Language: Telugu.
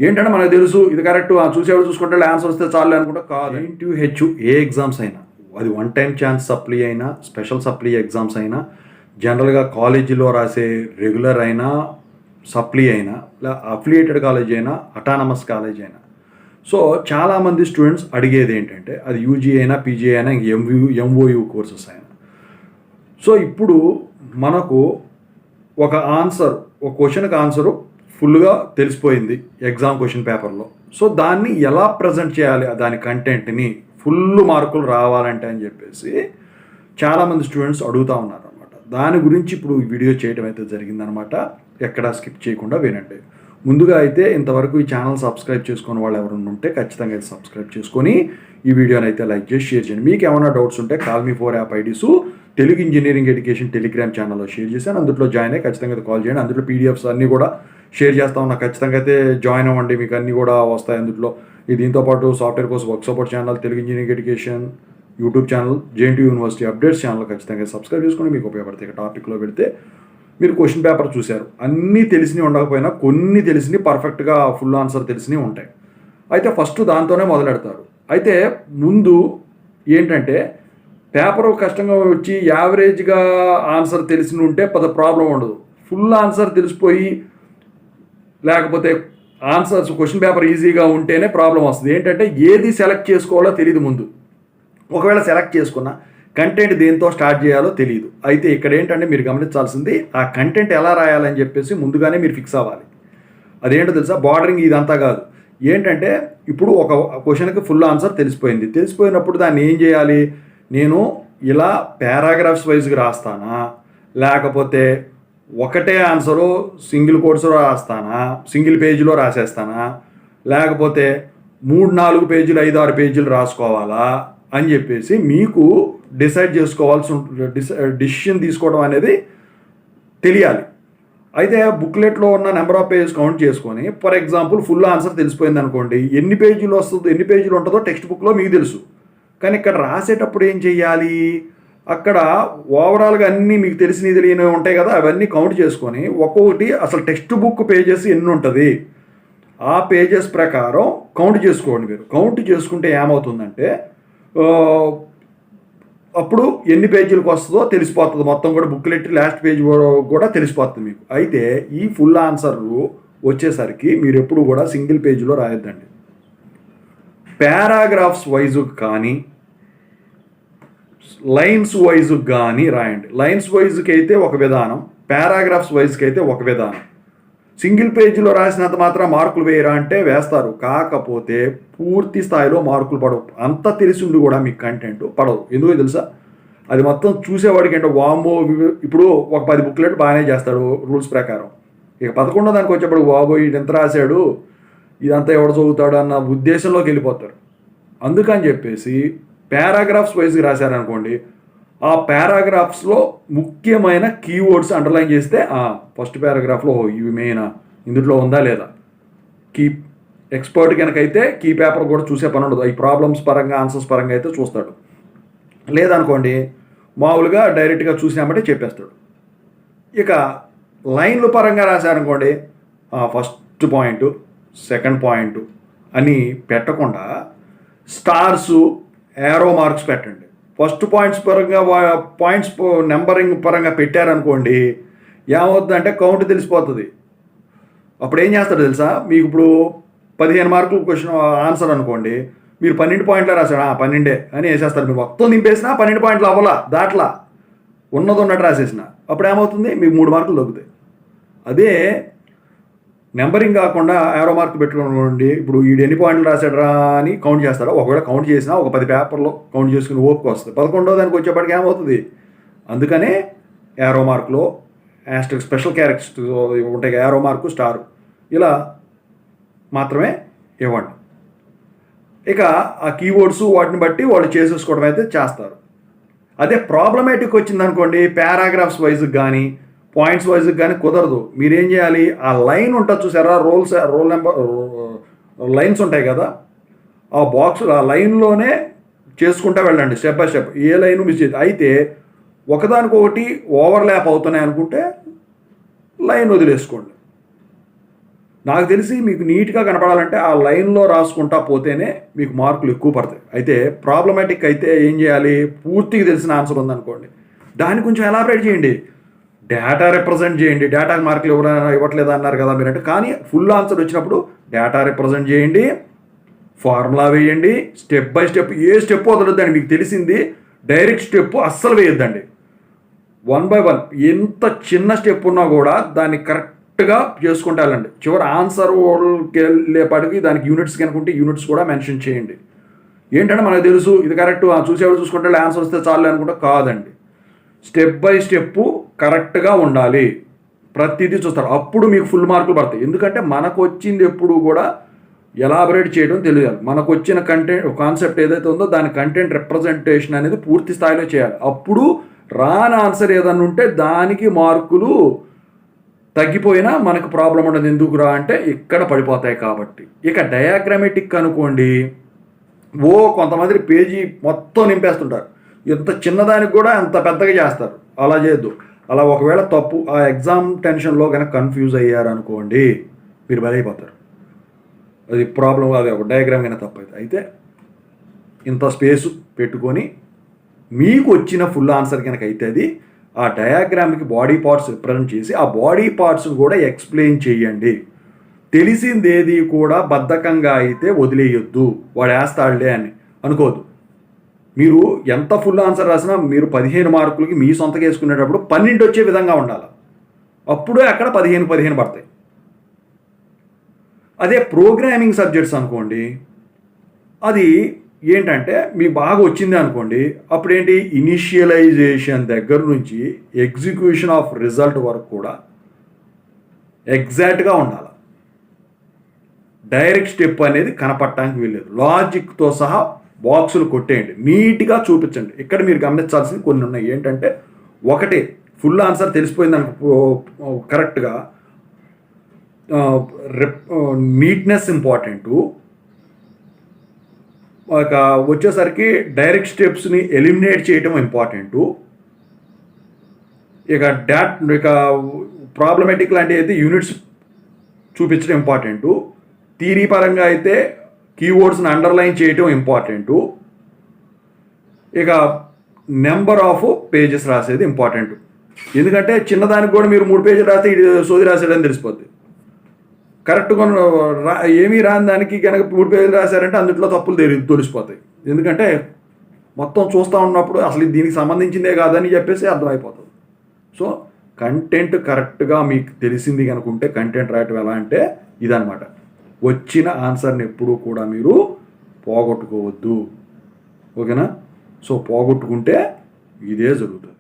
ఏంటంటే మనకు తెలుసు ఇది కరెక్ట్, చూసేవాడు చూసుకుంటే ఆన్సర్ వస్తే చాలు అనుకుంటే కాదు. NTH ఏ ఎగ్జామ్స్ అయినా, అది వన్ టైం ఛాన్స్ సప్లీ అయినా, స్పెషల్ సప్లీ ఎగ్జామ్స్ అయినా, జనరల్గా కాలేజీలో రాసే రెగ్యులర్ అయినా, సప్లీ అయినా, అఫిలియేటెడ్ కాలేజ్ అయినా, అటానమస్ కాలేజ్ అయినా, సో చాలామంది స్టూడెంట్స్ అడిగేది ఏంటంటే అది యూజీ అయినా, పీజీ అయినా, ఎంఓయూ కోర్సెస్ అయినా. సో ఇప్పుడు మనకు ఒక ఆన్సర్, ఒక క్వశ్చన్కి ఆన్సరు ఫుల్గా తెలిసిపోయింది ఎగ్జామ్ క్వశ్చన్ పేపర్లో. సో దాన్ని ఎలా ప్రజెంట్ చేయాలి, దాని కంటెంట్ని ఫుల్ మార్కులు రావాలంటే అని చెప్పేసి చాలామంది స్టూడెంట్స్ అడుగుతూ ఉన్నారనమాట. దాని గురించి ఇప్పుడు వీడియో చేయడం అయితే జరిగిందనమాట. ఎక్కడా స్కిప్ చేయకుండా వినండి. ముందుగా అయితే ఇంతవరకు ఈ ఛానల్ సబ్స్క్రైబ్ చేసుకుని వాళ్ళు ఎవరైనా ఉంటే ఖచ్చితంగా అయితే సబ్స్క్రైబ్ చేసుకొని ఈ వీడియోని అయితే లైక్ చేసి షేర్ చేయండి. మీకు ఏమైనా డౌట్స్ ఉంటే కాల్మీ4 యాప్ ఐడీసు తెలుగు ఇంజనీరింగ్ ఎడ్యుకేషన్ టెలిగ్రామ్ ఛానల్లో షేర్ చేశాను. అందులో జాయిన్ అయ్యి ఖచ్చితంగా అయితే కాల్ చేయండి. అందులో పీడిఎఫ్స్ అన్నీ కూడా షేర్ చేస్తా ఉన్నా. ఖచ్చితంగా అయితే జాయిన్ అవ్వండి, మీకు అన్నీ కూడా వస్తాయి అందులో. దీంతోపాటు సాఫ్ట్వేర్ కోసం work support channel, Telugu engineering education YouTube channel, JNTU university updates channel ఖచ్చితంగా సబ్స్క్రైబ్ చేసుకొని మీకు ఉపయోగపడతాయి. ఇక టాపిక్లో పెడితే మీరు క్వశ్చన్ పేపర్ చూశారు, అన్నీ తెలిసినవి ఉండకపోయినా కొన్ని తెలిసినవి పర్ఫెక్ట్గా ఫుల్ ఆన్సర్ తెలిసినవి ఉంటాయి. అయితే ఫస్ట్ దాంతోనే మొదలెడతారు. అయితే ముందు ఏంటంటే పేపర్ కష్టంగా వచ్చి యావరేజ్గా ఆన్సర్ తెలిసి ఉంటే పెద్ద ప్రాబ్లం ఉండదు. ఫుల్ ఆన్సర్ తెలిసిపోయి లేకపోతే ఆన్సర్స్ క్వశ్చన్ పేపర్ ఈజీగా ఉంటేనే ప్రాబ్లం వస్తుంది. ఏంటంటే ఏది సెలెక్ట్ చేసుకోవాలో తెలియదు ముందు. ఒకవేళ సెలెక్ట్ చేసుకున్నా కంటెంట్ దేంతో స్టార్ట్ చేయాలో తెలియదు. అయితే ఇక్కడ ఏంటంటే మీరు గమనించాల్సింది ఆ కంటెంట్ ఎలా రాయాలని చెప్పేసి ముందుగానే మీరు ఫిక్స్ అవ్వాలి. అదేంటో తెలుసా, బార్డరింగ్ ఇదంతా కాదు. ఏంటంటే ఇప్పుడు ఒక క్వశ్చన్కి ఫుల్ ఆన్సర్ తెలిసిపోయినప్పుడు దాన్ని ఏం చేయాలి, నేను ఇలా పారాగ్రాఫ్స్ వైజ్గా రాస్తానా, లేకపోతే ఒకటే ఆన్సరు సింగిల్ కోర్సులో రాస్తానా, సింగిల్ పేజీలో రాసేస్తానా, లేకపోతే 3-4 పేజీలు 5-6 పేజీలు రాసుకోవాలా అని చెప్పేసి మీకు డిసైడ్ చేసుకోవాల్సి ఉంటుంది. డిసిషన్ తీసుకోవడం అనేది తెలియాలి. అయితే బుక్లెట్లో ఉన్న నెంబర్ ఆఫ్ పేజెస్ కౌంట్ చేసుకొని, ఫర్ ఎగ్జాంపుల్ ఫుల్ ఆన్సర్ తెలిసిపోయింది అనుకోండి, ఎన్ని పేజీలు వస్తుందో, ఎన్ని పేజీలు ఉంటుందో టెక్స్ట్ బుక్లో మీకు తెలుసు. కానీ ఇక్కడ రాసేటప్పుడు ఏం చెయ్యాలి, అక్కడ ఓవరాల్గా అన్నీ మీకు తెలియనివి ఉంటాయి కదా, అవన్నీ కౌంట్ చేసుకొని ఒక్కొక్కటి అసలు టెక్స్ట్ బుక్ పేజెస్ ఎన్ని ఉంటుంది ఆ పేజెస్ ప్రకారం కౌంట్ చేసుకోండి. మీరు కౌంట్ చేసుకుంటే ఏమవుతుందంటే అప్పుడు ఎన్ని పేజీలకు వస్తుందో తెలిసిపోతుంది. మొత్తం కూడా బుక్లెట్ లాస్ట్ పేజ్ కూడా తెలిసిపోతుంది మీకు. అయితే ఈ ఫుల్ ఆన్సర్ వచ్చేసరికి మీరు ఎప్పుడు కూడా సింగిల్ పేజీలో రాయొద్దండి. పారాగ్రాఫ్స్ వైజు కానీ లైన్స్ వైజ్ కానీ రాయండి. లైన్స్ వైజ్కి అయితే ఒక విధానం, పారాగ్రాఫ్స్ వైజ్కి అయితే ఒక విధానం. సింగిల్ పేజీలో రాసినంత మాత్రం మార్కులు వేయరా అంటే వేస్తారు, కాకపోతే పూర్తి స్థాయిలో మార్కులు పడవు. అంత తెలిసిండి కూడా మీకు కంటెంట్ పడవు. ఎందుకో తెలుసా, అది మొత్తం చూసేవాడికి అంటే వామో, ఇప్పుడు ఒక 10 బుక్లెట్ బాగానే చేస్తాడు రూల్స్ ప్రకారం, ఇక 11వ దానికి వచ్చేప్పుడు వాబో ఇది ఎంత రాశాడు, ఇదంతా ఎవడు చదువుతాడు అన్న ఉద్దేశంలోకి వెళ్ళిపోతారు. అందుకని చెప్పేసి పారాగ్రాఫ్స్ వైజ్గా రాశారనుకోండి, ఆ పారాగ్రాఫ్స్లో ముఖ్యమైన కీవర్డ్స్ అండర్లైన్ చేస్తే ఫస్ట్ పారాగ్రాఫ్లో ఇవి మెయినా, ఇందులో ఉందా లేదా, కీ ఎక్స్పర్ట్ కనుకైతే కీ పేపర్ కూడా చూసే పని ఉండదు. ఈ ప్రాబ్లమ్స్ పరంగా ఆన్సర్స్ పరంగా అయితే చూస్తాడు. లేదనుకోండి మామూలుగా డైరెక్ట్గా చూసినామంటే చెప్పేస్తాడు. ఇక లైన్లు పరంగా రాశారనుకోండి, ఫస్ట్ పాయింట్ సెకండ్ పాయింట్ అని పెట్టకుండా స్టార్సు ఏరో మార్క్స్ పెట్టండి. ఫస్ట్ పాయింట్స్ నెంబరింగ్ పరంగా పెట్టారనుకోండి, ఏమవుతుందంటే కౌంట్ తెలిసిపోతుంది. అప్పుడు ఏం చేస్తాడు తెలుసా, మీకు ఇప్పుడు 15 మార్కులు క్వశ్చన్ ఆన్సర్ అనుకోండి, మీరు 12 పాయింట్లు రాశాడు, 12 అని వేసేస్తారు. మీరు మొత్తం నింపేసినా 12 పాయింట్లు అవ్వాలా, దాట్లా ఉన్నట్టు రాసేసిన, అప్పుడు ఏమవుతుంది, మీకు 3 మార్కులు దొరుకుతాయి. అదే నెంబరింగ్ కాకుండా ఏరో మార్క్ పెట్టుకోండి, ఇప్పుడు వీడు ఎన్ని పాయింట్లు రాశాడరా అని కౌంట్ చేస్తాడు. ఒకవేళ కౌంట్ చేసినా ఒక 10 పేపర్లో కౌంట్ చేసుకుని ఓపిక వస్తుంది. 11వ దానికి వచ్చేప్పటికి ఏమవుతుంది, అందుకనే ఏరో మార్కులో యాస్టెక్ స్పెషల్ క్యారెక్టర్స్ ఉంటాయి, ఏరో మార్కు స్టార్ ఇలా మాత్రమే ఇవ్వండి. ఇక ఆ కీవర్డ్స్ వాటిని బట్టి వాళ్ళు చేసేసుకోవడం అయితే చేస్తారు. అదే ప్రాబ్లమేటిక్ వచ్చిందనుకోండి, పారాగ్రాఫ్స్ వైజ్కి కానీ పాయింట్స్ వైజ్కి కానీ కుదరదు. మీరేం చేయాలి, ఆ లైన్ ఉంటుంది చూసారా, రోల్ నెంబర్ లైన్స్ ఉంటాయి కదా, ఆ బాక్స్ ఆ లైన్లోనే చేసుకుంటూ వెళ్ళండి step by step, A line miss చేయదు. అయితే ఒకదానికొకటి ఓవర్లాప్ అవుతున్నాయి అనుకుంటే లైన్ వదిలేసుకోండి. నాకు తెలిసి మీకు నీట్గా కనపడాలంటే ఆ లైన్లో రాసుకుంటా పోతేనే మీకు మార్కులు ఎక్కువ పడతాయి. అయితే ప్రాబ్లమాటిక్ అయితే ఏం చేయాలి, పూర్తిగా తెలిసిన ఆన్సర్ ఉందనుకోండి దాన్ని కొంచెం ఎలాబరేట్ చేయండి, డేటా రిప్రజెంట్ చేయండి. డేటాకి మార్కులు ఎవరైనా ఇవ్వట్లేదు అన్నారు కదా మీరంటే, కానీ ఫుల్ ఆన్సర్ వచ్చినప్పుడు డేటా రిప్రజెంట్ చేయండి, ఫార్ములా వేయండి, స్టెప్ బై స్టెప్ ఏ స్టెప్ వదలొద్దండి. మీకు తెలిసింది డైరెక్ట్ స్టెప్ అస్సలు వేయొద్దండి. 1 by 1 ఎంత చిన్న స్టెప్ ఉన్నా కూడా దాన్ని కరెక్ట్గా చేసుకుంటూ వెళ్ళండి. చివరి ఆన్సర్ వెళ్ళేపాటికి దానికి యూనిట్స్ కనుకుంటే యూనిట్స్ కూడా మెన్షన్ చేయండి. ఏంటంటే మనకు తెలుసు ఇది కరెక్ట్, చూసేవాడు చూసుకుంటే ఆన్సర్ వస్తే చాలు అనుకుంటే కాదండి. స్టెప్ బై స్టెప్ కరెక్ట్గా ఉండాలి. ప్రతిదీ చూస్తారు, అప్పుడు మీకు ఫుల్ మార్కులు పడతాయి. ఎందుకంటే మనకు వచ్చింది ఎప్పుడు కూడా ఎలాబరేట్ చేయడం తెలియాలి. మనకు వచ్చిన కంటెంట్ కాన్సెప్ట్ ఏదైతే ఉందో దాని కంటెంట్ రిప్రజెంటేషన్ అనేది పూర్తి స్థాయిలో చేయాలి. అప్పుడు రాని ఆన్సర్ ఏదన్నా ఉంటే దానికి మార్కులు తగ్గిపోయినా మనకు ప్రాబ్లం ఉండదు. ఎందుకురా అంటే ఇక్కడ పడిపోతాయి కాబట్టి. ఇక డయాగ్రామెటిక్ అనుకోండి, కొంతమంది పేజీ మొత్తం నింపేస్తుంటారు, ఎంత చిన్నదానికి కూడా అంత పెద్దగా చేస్తారు. అలా చేయొద్దు. అలా ఒకవేళ తప్పు ఆ ఎగ్జామ్ టెన్షన్లో కనుక కన్ఫ్యూజ్ అయ్యారనుకోండి మీరు బలైపోతారు. అది ప్రాబ్లం, అది ఒక డయాగ్రామ్ కన్నా తప్పు అయితే ఇంత స్పేసు పెట్టుకొని మీకు వచ్చిన ఫుల్ ఆన్సర్ కనుక అయితే అది ఆ డయాగ్రామ్కి బాడీ పార్ట్స్ రిప్రజెంట్ చేసి ఆ బాడీ పార్ట్స్ని కూడా ఎక్స్ప్లెయిన్ చేయండి. తెలిసిందేది కూడా బద్ధకంగా అయితే వదిలేయొద్దు, వాడు వేస్తాడులే అని అనుకోవద్దు. మీరు ఎంత ఫుల్ ఆన్సర్ రాసినా మీరు 15 మార్కులకి మీ సొంతగా వేసుకునేటప్పుడు 12 వచ్చే విధంగా ఉండాలి. అప్పుడే అక్కడ 15 పడతాయి. అదే ప్రోగ్రామింగ్ సబ్జెక్ట్స్ అనుకోండి, అది ఏంటంటే మీ బాగా వచ్చింది అనుకోండి, అప్పుడు ఏంటి, ఇనిషియలైజేషన్ దగ్గర నుంచి ఎగ్జిక్యూషన్ ఆఫ్ రిజల్ట్ వరకు కూడా ఎగ్జాక్ట్గా ఉండాలి. డైరెక్ట్ స్టెప్ అనేది కనపడటానికి వీల్లేదు. లాజిక్తో సహా బాక్సులు కొట్టేయండి, నీట్గా చూపించండి. ఇక్కడ మీరు గమనించాల్సింది కొన్ని ఉన్నాయి. ఏంటంటే ఒకటి, ఫుల్ ఆన్సర్ తెలిసిపోయింది అనుకో కరెక్ట్గా, నీట్నెస్ ఇంపార్టెంట్. ఒక వచ్చేసరికి డైరెక్ట్ స్టెప్స్ని ఎలిమినేట్ చేయటం ఇంపార్టెంటు. ఇక ప్రాబ్లమేటిక్ లాంటి అయితే యూనిట్స్ చూపించడం ఇంపార్టెంటు. థియరీ పరంగా అయితే కీవర్డ్స్ని అండర్లైన్ చేయటం ఇంపార్టెంటు. ఇక నెంబర్ ఆఫ్ పేజెస్ రాసేది ఇంపార్టెంట్. ఎందుకంటే చిన్నదానికి కూడా మీరు 3 పేజీలు రాస్తే ఇది సోది రాసేయడం తెలిసిపోద్ది. కరెక్ట్గా ఏమీ రాని దానికి కనుక 3 పేజీలు రాశారంటే అందులో తప్పులు తెలిసిపోతాయి. ఎందుకంటే మొత్తం చూస్తూ ఉన్నప్పుడు అసలు దీనికి సంబంధించిందే కాదని చెప్పేసి అర్థమైపోతుంది. సో కంటెంట్ కరెక్ట్గా మీకు తెలిసింది కనుకుంటే కంటెంట్ రాయటం ఎలా అంటే ఇదనమాట. వచ్చిన ఆన్సర్ని ఎప్పుడూ కూడా మీరు పోగొట్టుకోవద్దు. ఓకేనా? సో పోగొట్టుకుంటే ఇదే జరుగుతుంది.